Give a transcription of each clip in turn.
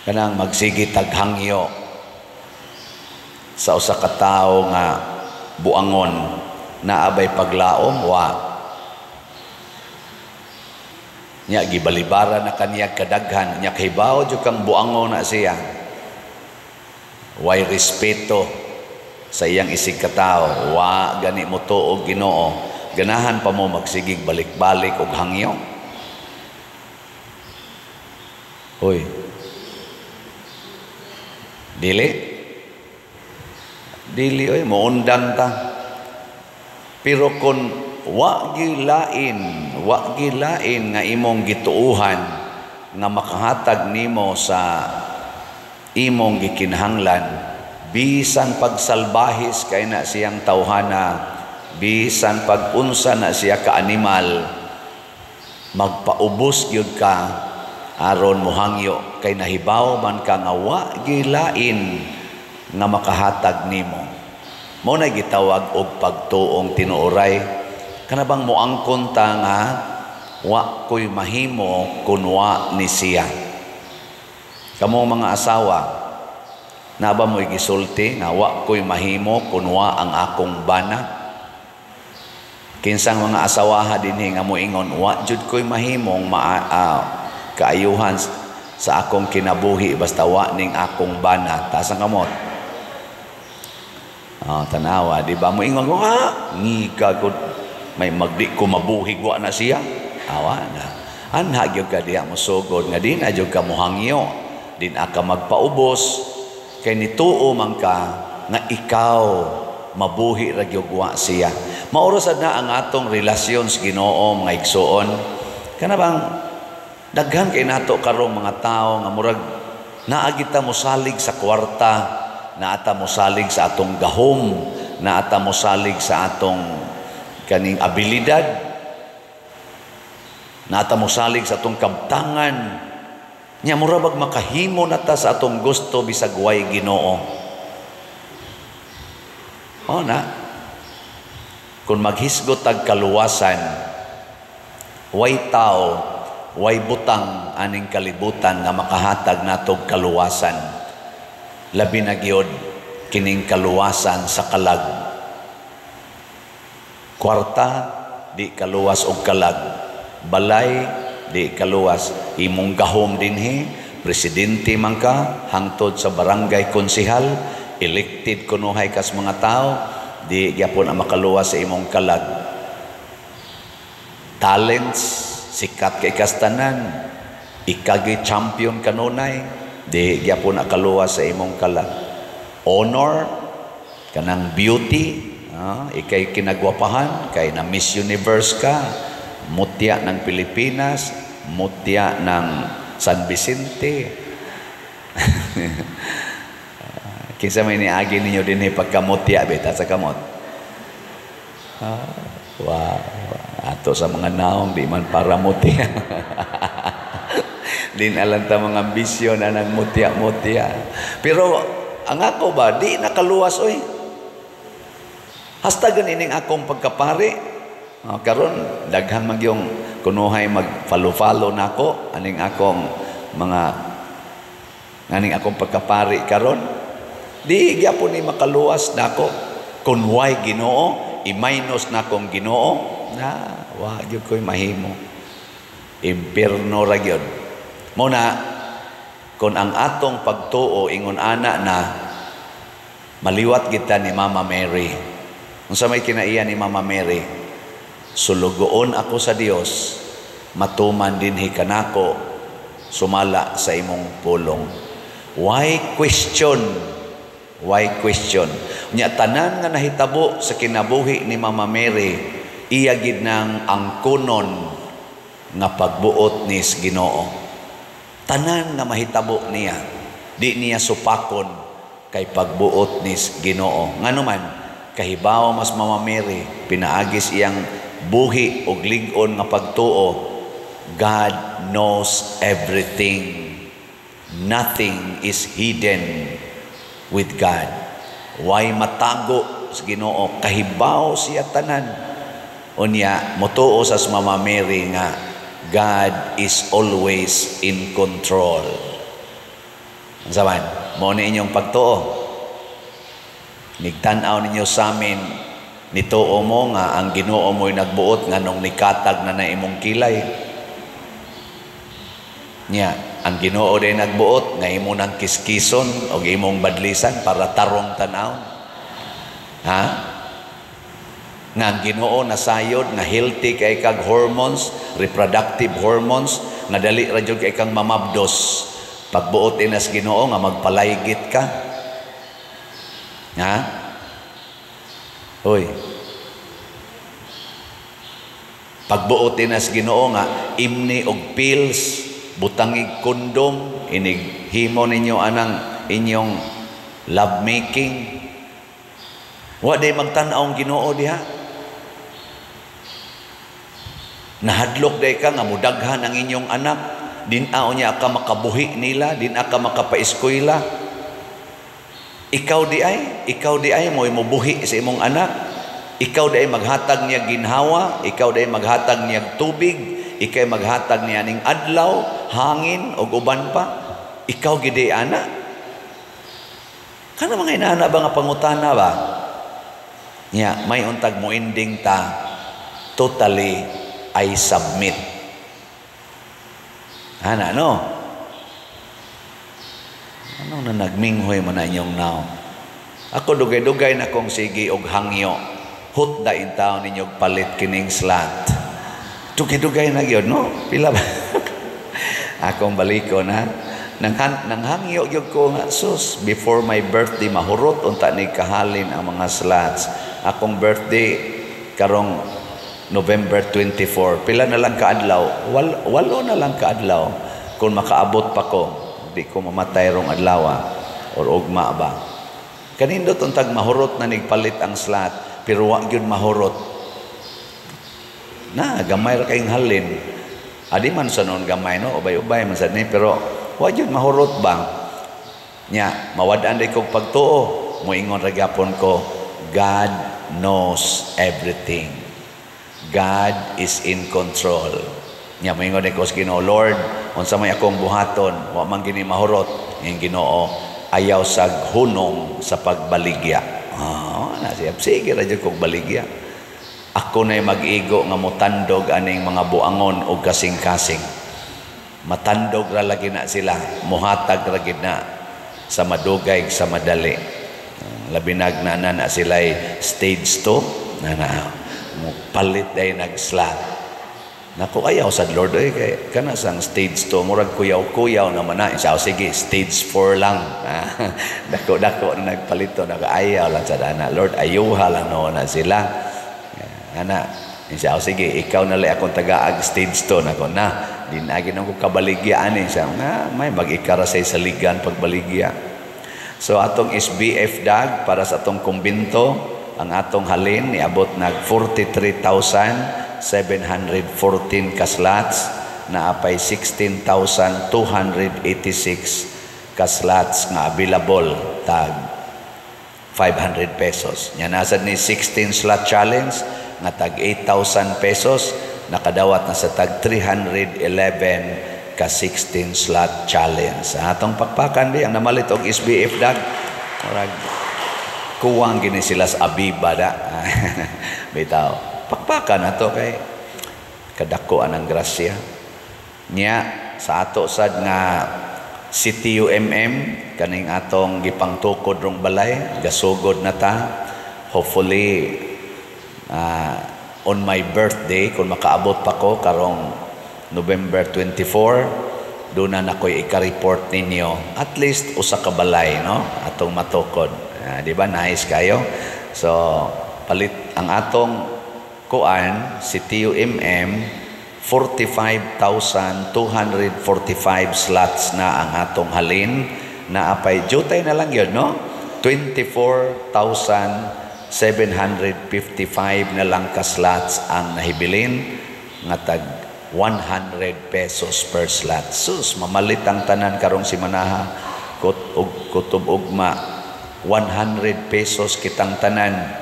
kanang magsigi taghangyo sa usa ka tawo nga buangon naabay paglaom wa nya gibalibara na kaniya kadaghan nya kahibaw jud kang buangon na siya way respeto sa iyang isig ka tawo wa gani mo tuog Ginoo ganahan pa mo magsigig balik-balik og hangyo. Hoy, dili oy moundang ta. Pero kung wa gilain nga imong gituuhan nga makahatag nimo sa imong gikinahanglan, bisan pagsalbahis kay na siyang tawhana, bisan pag-unsa na siya ka animal, magpaubos gyud ka aron mohangyo kay nahibaw man ka nga wa gilain nga makahatag nimo. Mao na gitawag og pagtuong tinuoray. Kanabang moangkon ta nga wa ko'y mahimo kun wa ni siya. Kamo mga asawa, na ba mo'y gisulti nga wa ko'y mahimo kun wa ang akong bana? Kinsang mga asawaha dinhi nga moingon wa jud ko'y mahimong kaayuhan sa akong kinabuhi basta wa ning akong bana. Taas ang kamot. Tanawa, di ba? Moingon ko, ngika ko, may magdi ko mabuhig wa na siya. Awa na. Anha gyud ka diha mo sugod nga din adyo ka mohangyo. Din aka magpaubos kay nituo man ka nga ikaw mabuhi ra gyud wa siya. Mauro sad na ang atong relasyon sa Ginoo mga igsoon. Kana bang daghan kay nato karong mga tao nga murag naa kita mosalig sa kwarta, naata mo salig sa atong gahom, naata mo salig sa atong kaning abilidad, naata mo salig sa atong kabtangan. Nya murabag makahimo nata sa atong gusto bisag way Ginoo. Na kung maghisgot tag kaluwasan, way tao, way butang aning kalibutan nga makahatag natog kaluwasan. Labi na gyud kining kaluwasan sa kalag. Kwarta di kaluwas og kalag, balay di kaluwas, imong gahom dinhi, presidente man ka, hangtod sa barangay konsehal, elected kunuhay kas mga tao, di gyapon ang makaluwas sa imong kalag. Talents, sikat kay kastanan, ikagi champion kanunay, di gyapon akaluwas sa imong kalag. Honor, kanang beauty, ikay kinagwapahan, kay na Miss Universe ka, mutya ng Pilipinas, mutya ng San Vicente. Kinsa may niagi ninyo din pagkamutya beta sa kamot. Wow, ato sa mga naong di man para mutya. Din alam ta mga ambisyon na nang mutya-mutya. Pero ang ako ba, di nakaluwas oy. Hastagan ining akong pagkapari. Karon daghan man yung kunuhay mag-follow nako aning akong mga aning akong pagkapari karon. Di gyapon ni makaluwas nako kun way Ginoo, i-minus nakong Ginoo, na wa gyud koy mahimo. Impierno ra gyud. Muna, kung ang atong pagtuo ingon ana na maliwat kita ni Mama Mary. Kung sa may kinaiya ni Mama Mary, sulugoon ako sa Dios, matuman din hikanako, sumala sa imong pulong. Why question? Why question? Nya tanan nga nahitabo sa kinabuhi ni Mama Mary, iya gid nang angkunon nga pagbuot ni Ginoo. Tanan nga mahitabo niya, di niya supakon kay pagbuot ni Ginoo. Nganuman, kahibaw mas Mama Mary, pinaagis iyang buhi og lig-on nga pagtuo. God knows everything. Nothing is hidden with God. Way matago sa Ginoo, kahibaw siya tanan. Unya, motuo sa Mama Mary nga God is always in control. Saman, mo ni inyong pagtuo. Nigtanaw ninyo sa amin, nituo mo nga ang Ginoo mo'y nagbuot nga nung nikatag na imong kilay. Nya, ang Ginoo din nagbuot nga imo nang kiskison o imong badlisan para tarong tanaw. Ha? Nga ang Ginoo nasayod nga healthy kay kag hormones, reproductive hormones, nga dali ra jud kay kang mamabdos. Pagbuot inas Ginoo nga magpalaygit ka. Ha? Hoy. Pagbuot inas Ginoo nga imni og pills, butangig kondom, inig himo ninyo anang inyong love making. Wa day magtan-aw ang Ginoo diha. Nahadlok day ka nga mudaghan ang inyong anak, din-aw niya ka makabuhi nila, din-a ka makapaeskwela. Ikaw di ay mo'y mubuhi sa imong anak. Ikaw di ay maghatag niya ginhawa, ikaw di ay maghatag niya tubig, ikaw ay maghatag niya ning adlaw, hangin o uban pa. Ikaw gidi ana. Kana mga inana ba nga pangutana ba? Nya may untag mo ending ta totally I submit. Ana no? Ano na nagminghoy man na inyong now? Ako dugay-dugay na kong sige og hangyo. Hut da in taon ninyong palit kining slat. Dugay-dugay na gyud no? Pila ba? Akong baliko na nanghangyo gyud ko nga sus before my birthday mahurot unta ni kahalin ang mga slots. Akong birthday karong November 24. Pila na lang kaadlaw? Walo na lang kaadlaw. Kung makaabot pa ko, di ko mamatay rong adlaw or ugma ba. Kanindot untag mahurot na nigpalit ang slot, pero wa gyud mahurot. Na gamay ra kayong halin. Adi man sa noon gamay no, ubay-ubay man sa ni, pero wa gyud mahurot ba. Nya mawad-an day kog pagtuo, moingon ra gyapon ko, God knows everything. God is in control. Nya moingon day ko sa Ginoo, Lord, unsa may akong buhaton, wa man gini mahurot, ing Ginoo ayaw sa hunong sa pagbaligya. Sige ra jud kog baligya. Ako na'y mag-igo nga motandog aning mga buangon o kasing-kasing. Matandog ra lagi na sila, muhatag ra gid na sa madugay sa madali. Labinag na sila'y stage 2 na palit day nag-slot. Naku ayaw sa Lord ay kay kana sang stage 2 murag kuyaw-kuyaw naman na. Sige, stage 4 lang. Dako-dako na nagpalito, nakaayaw lang sa dana. Lord, ayuha lang no na sila. Ana, sige, ikaw na lang akong taga-ag stage 2 nako na. Dinagin ako kabaligya ani siya. Na may mag-ikarasay sa ligan pagbaligya. So atong SBF dag para sa atong kumbinto, ang atong halin niabot nag 43,714 kaslots na apay 16,286 kaslots nga available tag 500 pesos. Nya nasad ni 16 slot challenge nga tag 8,000 pesos, nakadawat na sa tag 311 ka 16 slot challenge. Atong pakpakan di ang namalit og SBF dag murag kuwang gini sila sa Abiba da. Bitaw pakpakan nato kay kadako anang grasya nya sa ato sad nga CTUMM kaning atong gipangtukod rong balay gasugod na ta. Hopefully on my birthday kung makaabot pa ko karong November 24 doon na ako'y ika-report ninyo at least usa ka balay no atong matukod. Di ba nice kayo? So palit ang atong kuan si TUMM 45,245 slots na ang atong halin na apay jutay na lang yun no 24,755 na lang ka slots ang nahibilin nga tag 100 pesos per slot. Sus mamalit ang tanan karong simanaha kutob ugma 100 pesos kitang tanan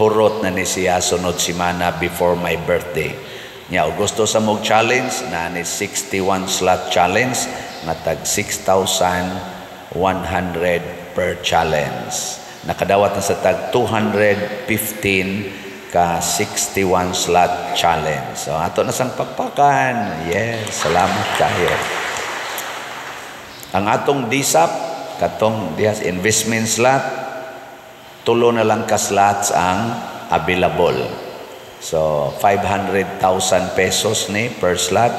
hurot na ni siya sunod simana before my birthday. Nya gusto sa mog challenge na ni 61 slot challenge nga tag 6,100 100 per challenge. Nakadawat na sa tag 215 ka 61 slot challenge. So ato na sang pakpakan. Yes, salamat kayo. Ang atong DSAP katong dihas investment slot, tulo na lang ka slots ang available. So 500,000 pesos ni per slot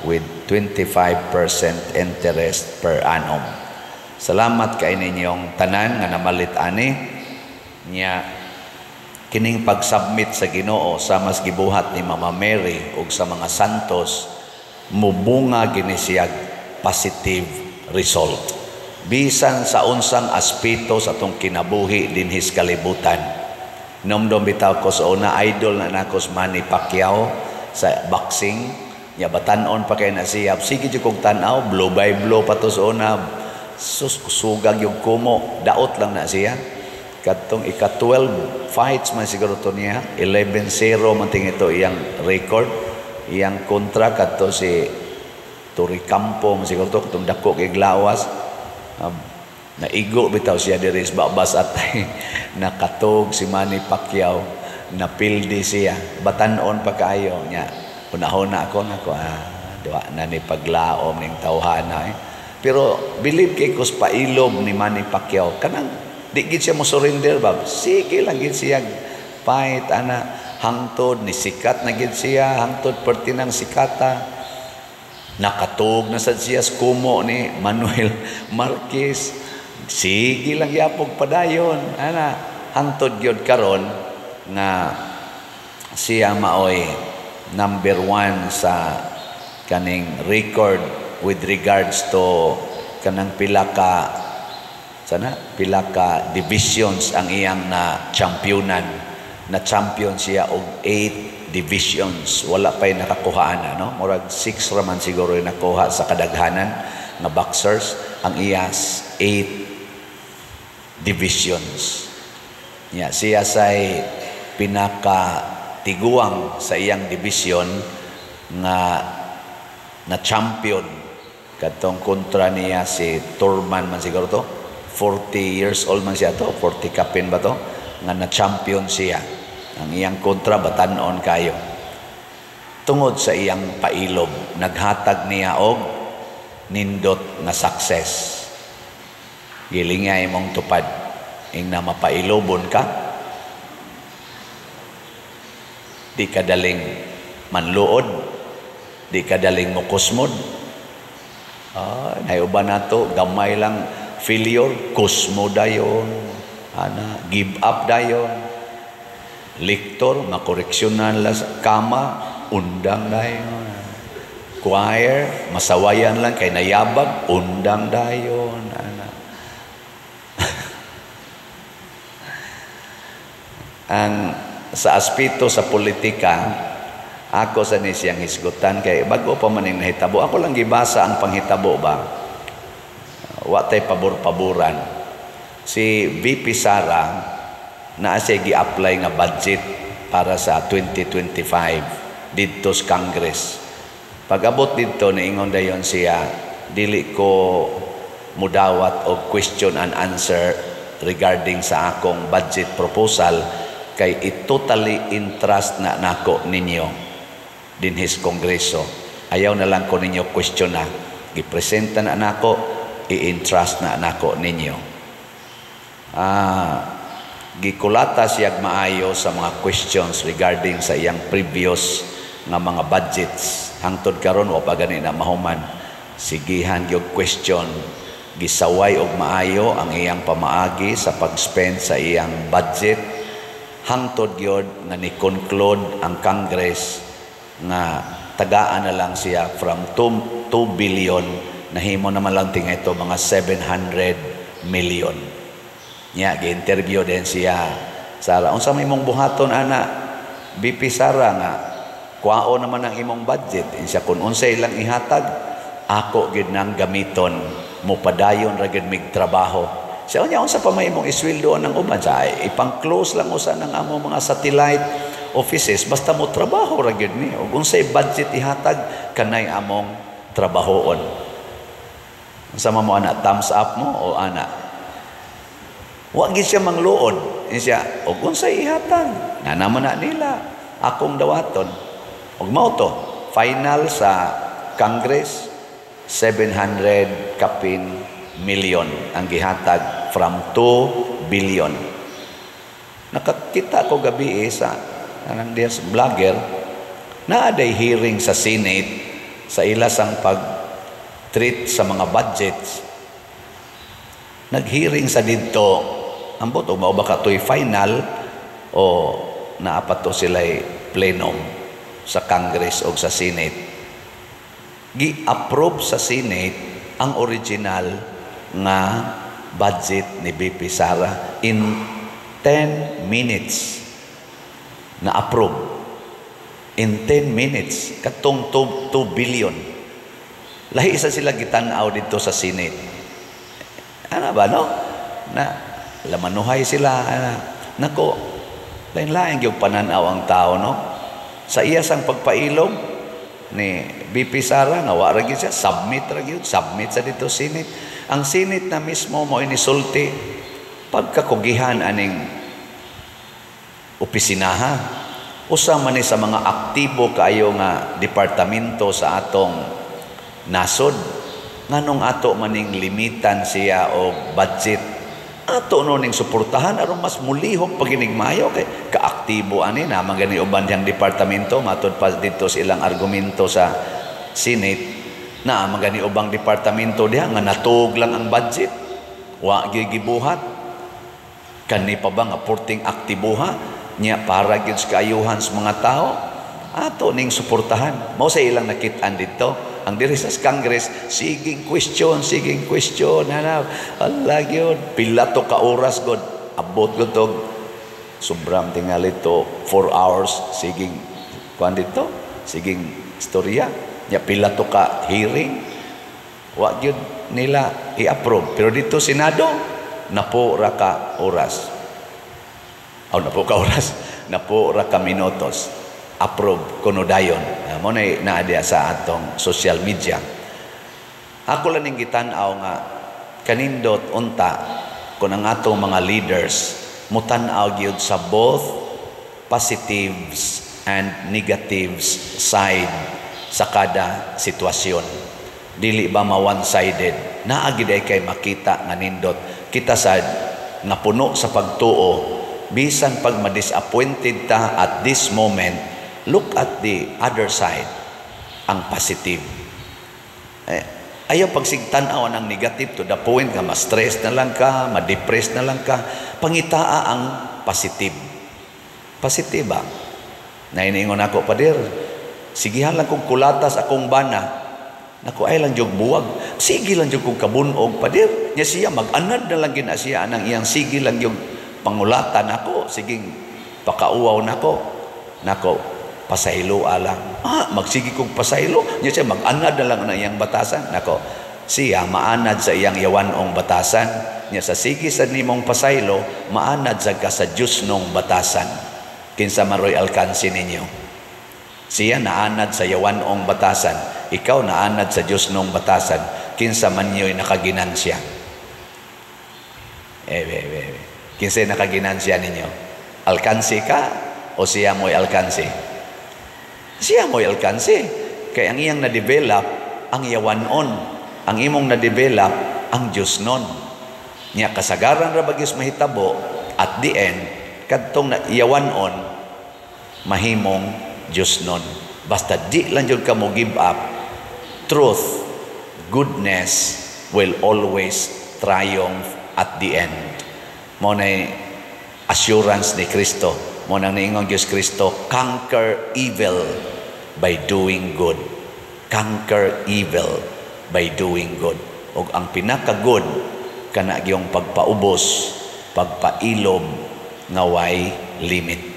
with 25% interest per annum. Salamat kay ninyong tanan nga namalit ani nya kining pag-submit sa Ginoo sa mas gibuhat ni Mama Mary ug sa mga santos mubunga gini siya positive result. Bisan sa unsang aspeto sa atong kinabuhi dinhis kalibutan. Nomdom bitaw ko sa una idol na nako si Manny Pacquiao sa boxing. Nya batan-on pa kay na siya. Sige jud kog tan-aw, blow by blow pa to sa una. Sugag yung kumo, daot lang na siya. Katong ika-12 fights man siguro to niya, 11-0 man ting ito iyang record. Iyang kontra kadto si Toricampo man siguro to, katong dako kay Glawas. Naigo bitaw siya diri sa babas at nakatog si Manny Pacquiao, napildi siya. Batan-on pa kaayo nya. Una-una ako duwa na ni paglaom ning tawhana. Pero believe kay kus pailob ni Manny Pacquiao kanang di gid siya mo surrender ba. Sige lang gid siya fight ana hangtod ni sikat na gid siya hangtod pertinang sikata. Nakatog na sad siya sa kumo ni Manuel Marquez. Sige lang yapog padayon ana hangtod gyud karon nga siya maoy number 1 sa kaning record with regards to kanang pila ka divisions ang iyang na championan. Na champion siya og 8 divisions. Wala pa'y nakakuhaan no? Murag 6 raman siguro yung nakuha sa kadaghanan na boxers. Ang iyas 8 divisions. Yeah, siya say pinaka tiguang sa iyang division nga na champion katong kontra niya si Turman man siguro to 40 years old man siya to 40 kapin ba to nga na champion siya ang iyang kontra batan-on kayo tungod sa iyang pailob naghatag niya og nindot nga success gilingay mong tupad ing na mapailobon ka di kadaling manluod, di kadaling mukusmod. Nayuban na to, gamay lang failure, kusmo dayon, give up dayon, liktor, makoreksyonan lang sa kama, undang dayon, choir, masawayan lang kay nayabag, undang dayon, ang sa aspeto sa politika ako sa ni siyang hisgutan kay bago pa man ning nahitabo ako lang gibasa ang panghitabo ba wa tay pabor-paboran si VP Sara na siya gi-apply nga budget para sa 2025 didto sa Congress pag-abot didto niingon dayon siya dili ko mudawat og question and answer regarding sa akong budget proposal kay totally entrust na nako ninyo din his kongreso. Ayaw na lang ko ninyo question na. Gipresenta na nako, i-entrust na nako ninyo. Gikulata siyag maayo sa mga questions regarding sa iyang previous nga mga budgets. Hangtod karon wa pa gani na mahuman. Sigihan yung question. Gisaway og maayo ang iyang pamaagi sa pag-spend sa iyang budget. Hangtod gyud nga ni-conclude ang Congress nga tagaan na lang siya from 2 billion nahimo naman lang tinga ito mga 700 million. Nya gi-interview din siya Sara. Unsa may imong buhaton ana BP Sara nga kuao naman ang imong budget. Insya kun unsay ilang ihatag ako gid nang gamiton mo padayon ra gid mig trabaho. Siya niya unsa pa may imong isweldoan ng uban sa ipang-close lang usa ng among mga satellite offices basta mo trabaho ra gyud ni ug unsay budget ihatag kanay among trabahoon. Sama mo ana, thumbs up mo o ana. Wa gid siya mangluod. Siya, og unsay ihatag? Nga naman na nila akong dawaton. Og mao to, final sa Congress 700 kapin million ang gihatag from 2 billion. Nakakita ko gabi sa anang dias vlogger na aday hearing sa Senate sa ilasang pag-treat sa mga budgets. Nag-hearing sa dito, ambot o mao ba katoy final o naapat to sila'y plenum sa Congress o sa Senate. Gi-approve sa Senate ang original nga budget ni BP Sara in 10 minutes na approve. In 10 minutes, katong 2 billion. Lahi isa sila gitanaw dito sa Senate. Ano ba, no? Na lamanuhay sila. Nako, lain-lain yung pananaw ang tao, no? Sa iyasang pagpailog ni BP Sara, nawa rin siya, submit sa dito Senate. Ang Senate na mismo mo inisulti, pagkakugihan aning opisinaha, usa man sa mga aktibo kaayo nga departamento sa atong nasod, nganong ato maning limitan siya o budget, ato no ning suportahan aron mas mulihok paginigmayo kay kaaktibo ani na magani uban yang departamento matod pa dito sa ilang argumento sa Senate na magani ubang departamento diha nga natug lang ang budget, wa gigibuhat kani pa ba nga porting aktiboha niya para gyud sa kaayuhan sa mga tao, ato ning suportahan. Mao sa ilang nakitaan dito ang diri sa Congress, siging question ana ala gyud pila to ka oras god abot gud og sobram tingali to 4 hours siging kuan dito siging istorya nya pila to ka hearing, wa gyud nila i-approve. Pero dito Senado napo ra ka oras, napo ra ka minutos approve kuno dayon. Mo na dia sa atong social media. Ako lang ning gitan-aw nga kanindot unta kun ang atong mga leaders mutan-aw gyud sa both positives and negatives side sa kada sitwasyon. Dili ba ma one-sided? Naa gid ay kay makita nga nindot kita sad napuno sa pagtuo. Bisan pag ma-disappointed ta at this moment, look at the other side, ang positive. Ayaw pagsigtanaw ng negative to the point nga ma-stress na lang ka, ma-depress na lang ka. Pangitaa ang positive. Positive ba? Nainiingon ako, Pader, sigihan lang kong kulatas akong bana. Naku, ay lang yung buwag. Sige lang yung kong kabunog, Pader. Nya siya, mag-anad na lang gina siya nang iyang sige lang yung pangulatan ako, siging pakauaw nako, pasaylo alang. Magsigi kong pasaylo, niya siya mag-anad na lang na iyang batasan. Nako, siya maanad sa iyang yawanong batasan. Niya sa sige sa nimong pasaylo, maanad sa ka sa Diyos nung batasan. Kinsa maroy alkansi ninyo. Siya naanad sa yawanong batasan, ikaw naanad sa Diyos nung batasan, kinsa man niyo'y nakaginansya. Kinsa nakaginansya ninyo? Alkansi ka o siya mo'y alkansi? Siya mo'y alkansi. Kaya ang iyang na-develop, ang yawanon. Ang imong na-develop, ang Diyos nun. Niya kasagaran rabagis mahitabo, at the end, kadtong na yawanon, mahimong Diyos nun. Basta di lang yun ka mo give up, truth, goodness will always triumph at the end. Mo na assurance ni Kristo. Mo nang niingon Diyos Kristo, conquer evil by doing good. Conquer evil by doing good. O ang pinaka-good, kana yung pagpaubos, pagpailob, nga way limit.